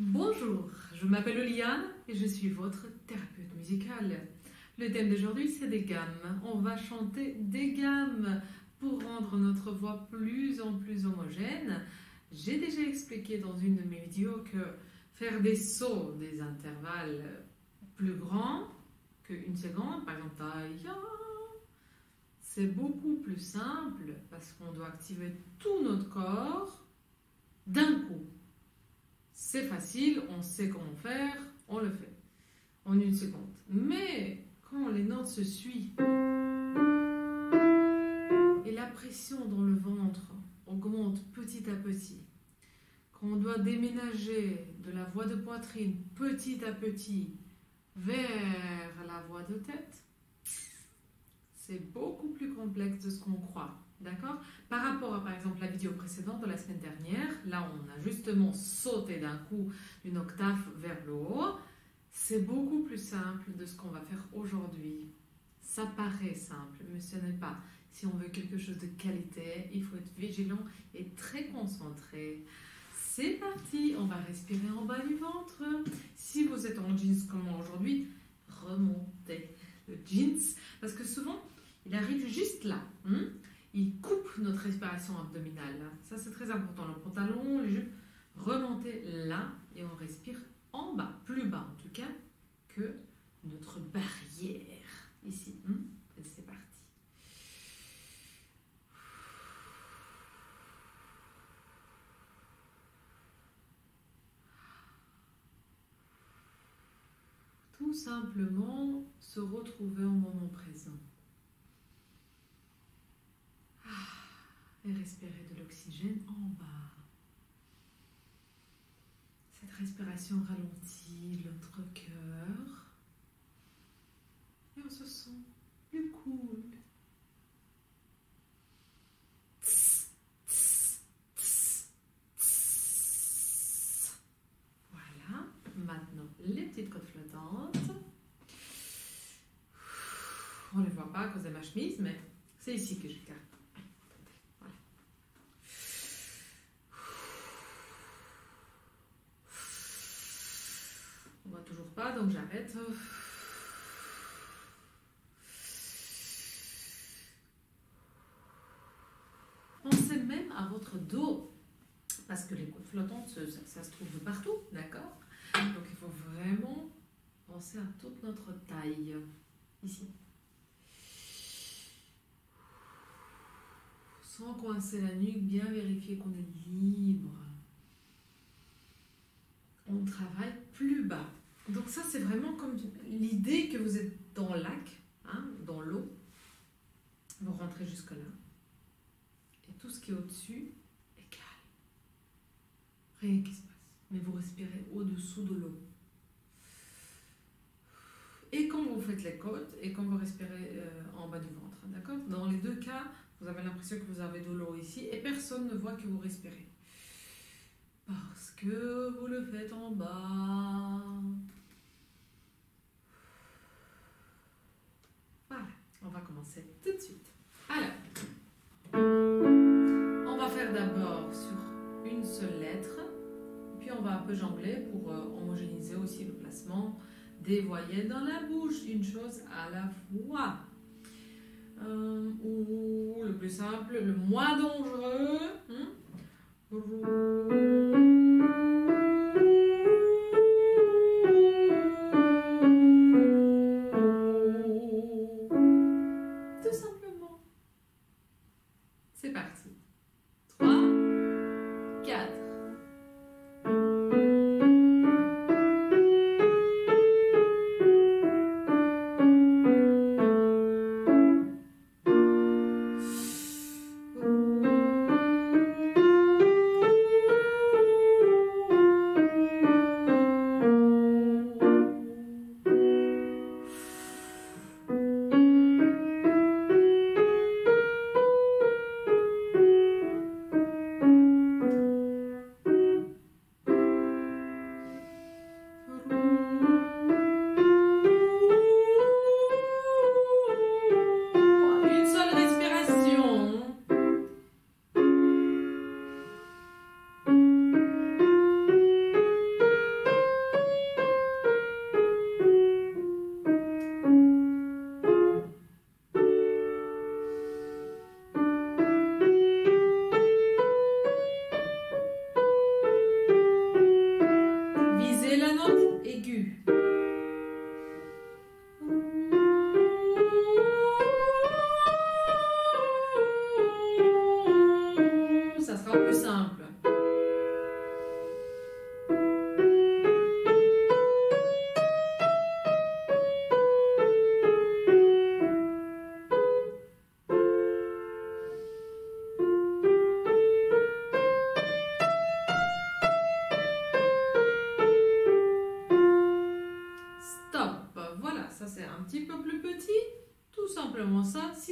Bonjour, je m'appelle Oliane et je suis votre thérapeute musicale. Le thème d'aujourd'hui, c'est des gammes. On va chanter des gammes pour rendre notre voix plus en plus homogène. J'ai déjà expliqué dans une de mes vidéos que faire des sauts, des intervalles plus grands qu'une seconde, par exemple, c'est beaucoup plus simple parce qu'on doit activer tout notre corps d'un coup. C'est facile, on sait comment faire, on le fait en une seconde. Mais quand les notes se suivent et la pression dans le ventre augmente petit à petit, quand on doit déménager de la voix de poitrine petit à petit vers la voix de tête, c'est beaucoup plus complexe de ce qu'on croit. D'accord? Par rapport à, par exemple, la vidéo précédente de la semaine dernière, là on a justement sauté d'un coup d'une octave vers le haut, c'est beaucoup plus simple de ce qu'on va faire aujourd'hui. Ça paraît simple, mais ce n'est pas. Si on veut quelque chose de qualité, il faut être vigilant et très concentré. C'est parti, on va respirer en bas du ventre. Si vous êtes en jeans comme moi aujourd'hui, remontez le jeans, parce que souvent, il arrive juste là. Il coupe notre respiration abdominale. Ça, c'est très important. Le pantalon, les jupes, remontez là et on respire en bas, plus bas en tout cas que notre barrière. Ici. Et c'est parti. Tout simplement se retrouver au moment présent. Et respirer de l'oxygène en bas. Cette respiration ralentit notre cœur et on se sent plus cool. Voilà, maintenant les petites côtes flottantes. On ne les voit pas à cause de ma chemise, mais c'est ici que je garde. On ne voit toujours pas, donc j'arrête. Pensez même à votre dos, parce que les côtes flottantes, ça se trouve de partout, d'accord? Donc il faut vraiment penser à toute notre taille, ici. Sans coincer la nuque, bien vérifier qu'on est libre. On travaille plus bas. Donc ça, c'est vraiment comme l'idée que vous êtes dans le lac, dans l'eau. Vous rentrez jusque là. Et tout ce qui est au-dessus est calme. Rien qui se passe. Mais vous respirez au-dessous de l'eau. Et quand vous faites les côtes, et quand vous respirez en bas du ventre. D'accord? Dans les deux cas, vous avez l'impression que vous avez de l'eau ici et personne ne voit que vous respirez. Parce que vous le faites en bas. Voilà, on va commencer tout de suite. Alors, on va faire d'abord sur une seule lettre, puis on va un peu jongler pour homogénéiser aussi le placement des voyelles dans la bouche, une chose à la fois. Ou le plus simple, le moins dangereux. Tout simplement. C'est parti. 3, 4.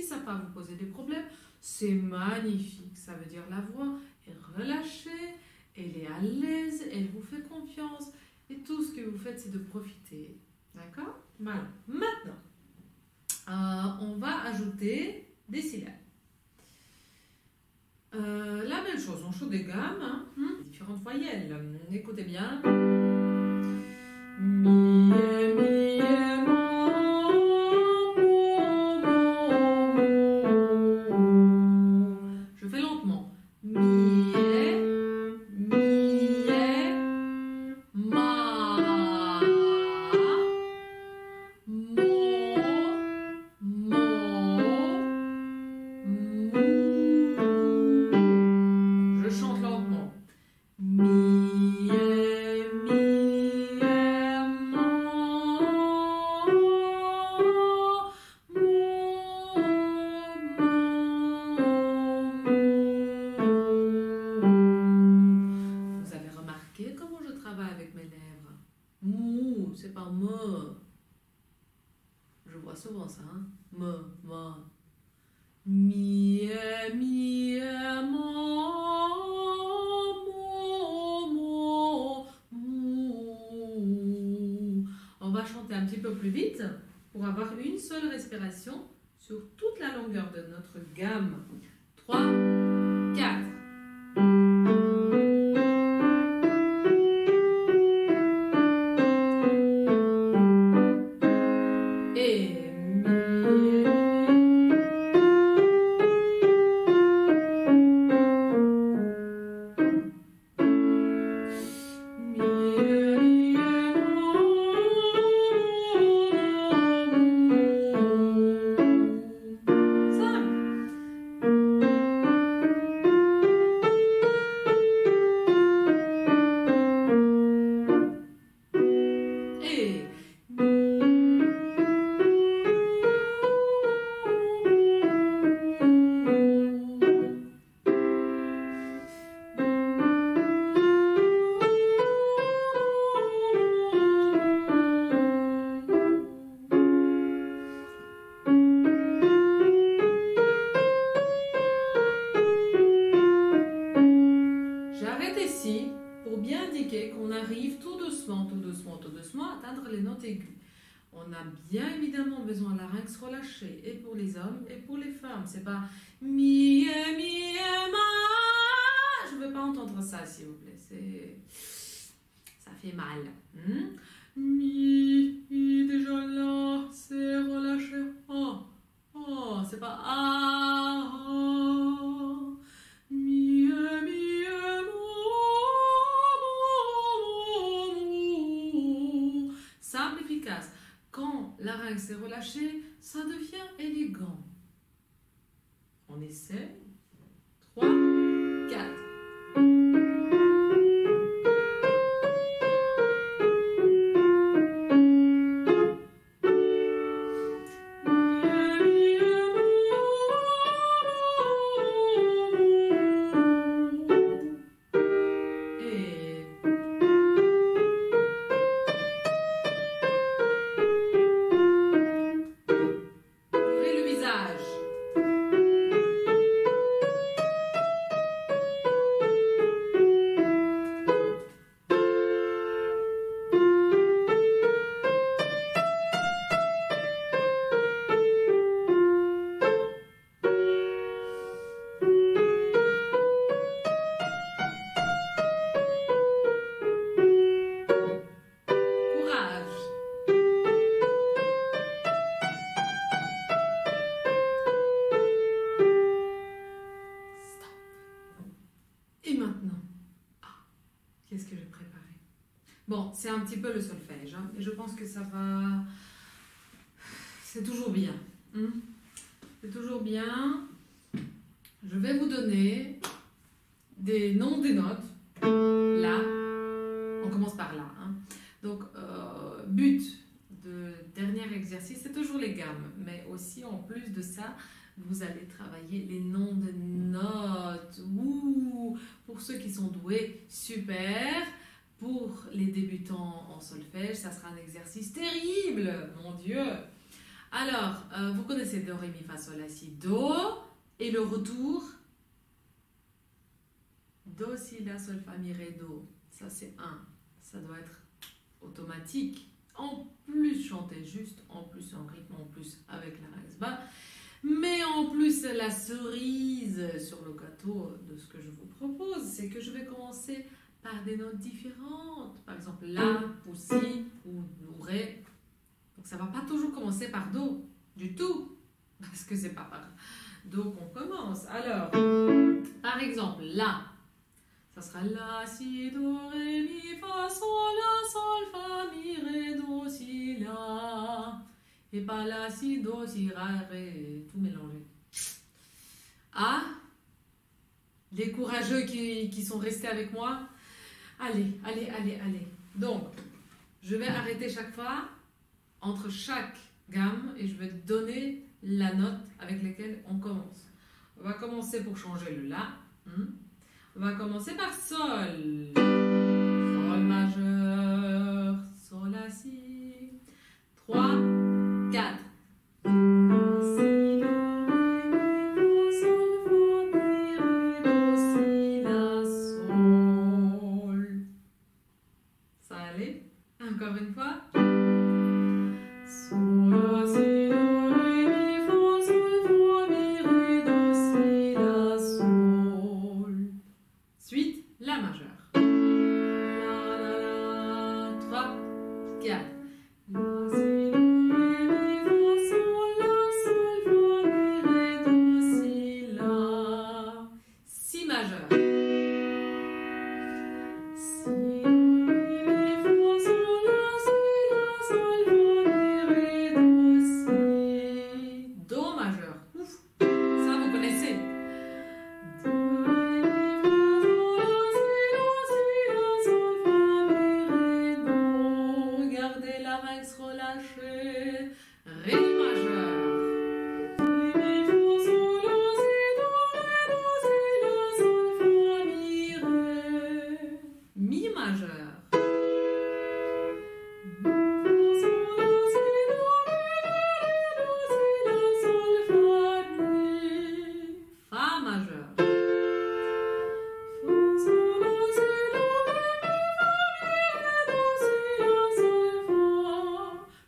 ça va vous poser des problèmes, c'est magnifique. Ça veut dire la voix est relâchée, elle est à l'aise, elle vous fait confiance. Et tout ce que vous faites, c'est de profiter. D'accord? Voilà. Maintenant, on va ajouter des syllabes. La même chose, on joue des gammes, hein, différentes voyelles. Écoutez bien. Mi, mi, mo, mo, mo. Je fais lentement. Mi, ma, mo, je chante lentement. Mi, vous avez remarqué comment je travaille avec mes lèvres? Mou, c'est pas me. Je vois souvent ça, hein? Me. Mi, mo, mou. On va chanter un petit peu plus vite pour avoir une seule respiration sur toute la longueur de notre gamme. 3, 4. J'arrête ici pour bien indiquer qu'on arrive tout doucement à atteindre les notes aiguës. On a bien évidemment besoin de larynx relâché, et pour les hommes et pour les femmes. C'est pas mi, ma. Je ne veux pas entendre ça, s'il vous plaît. Ça fait mal. Mi, déjà là, c'est relâché. Oh, c'est pas ah. Mi, simple, efficace. Quand larynx est relâché, ça devient élégant. On essaie. 3, 4. Qu'est-ce que j'ai préparé? Bon, c'est un petit peu le solfège, hein, et je pense que ça va... C'est toujours bien. C'est toujours bien. Je vais vous donner des noms des notes. Là, on commence par là. Hein. Donc, but de dernier exercice, c'est toujours les gammes, mais aussi en plus de ça, vous allez travailler les noms de notes. Ouh, pour ceux qui sont doués, super. Pour les débutants en solfège, ça sera un exercice terrible, mon Dieu. Alors, vous connaissez Do, Ré, Mi, Fa, Sol, La, Si, Do. Et le retour. Do, Si, La, Sol, Fa, Mi, Ré, Do. Ça, c'est 1. Ça doit être automatique. En plus, chanter juste, en plus en rythme, en plus avec la raise bas. Mais en plus, la cerise sur le gâteau de ce que je vous propose, c'est que je vais commencer par des notes différentes. Par exemple, La, ou Si, ou Ré. Donc, ça ne va pas toujours commencer par Do, du tout. Parce que c'est pas par Do qu'on commence. Alors, par exemple, La. Ça sera La, Si, Do, Ré, Mi, Fa, Sol, La, Sol, Fa, Mi, Ré, Do, Si, La. Et pas La, Si, Do, Si, Ra, Ré, tout mélangé. Ah, les courageux qui sont restés avec moi. Allez. Donc, je vais arrêter chaque fois entre chaque gamme et je vais donner la note avec laquelle on commence. On va commencer pour changer le La. On va commencer par Sol. Sol majeur. Sol, La, Si. 3, 4. Si, Do, Ré, Mi, Fa, Sol, Fa, Mi, Ré, Do, Si, La, Sol. Ça allait? Encore une fois. Sol, La, Si, Do, Ré, Mi, Fa, Sol, Fa, Mi, Ré, Do, Si, La, Sol. Suite, La majeur. La, 3, 4. La, Si, Do, Ré, Mi, Fa, Sol, La, Sol, Fa, Mi, Ré, Do, Si, La. Si majeur. Si, Do, Ré, Mi, Fa, Sol, La, Si, La, Sol, Fa, Mi, Ré, Do, Si. Do majeur. Ouf, ça vous connaissez. Do, regardez la main se relâcher. Ré majeur. Mi majeur. Fa majeur.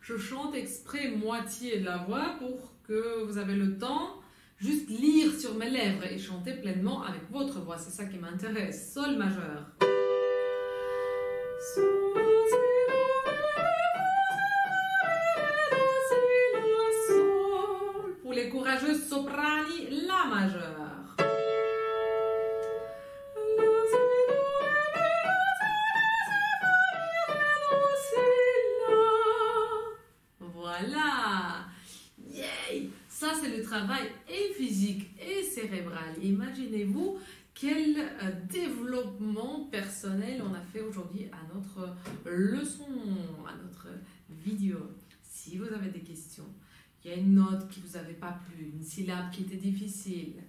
Je chante exprès moitié de la voix pour que vous avez le temps juste lire sur mes lèvres et chanter pleinement avec votre voix. C'est ça qui m'intéresse. Sol majeur. Sol, Sol. Pour les courageuses soprani, La majeur. Voilà. Yay. Ça, c'est le travail et physique et cérébral. Imaginez-vous quel développement personnel on a fait aujourd'hui à notre leçon, à notre vidéo. Si vous avez des questions, il y a une note qui ne vous avait pas plu, une syllabe qui était difficile,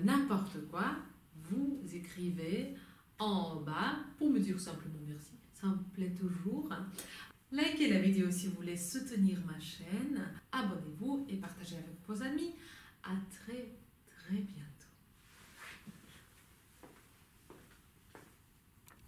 n'importe quoi, vous écrivez en bas pour me dire simplement merci. Ça me plaît toujours. Likez la vidéo si vous voulez soutenir ma chaîne. Abonnez-vous et partagez avec vos amis. À très bientôt.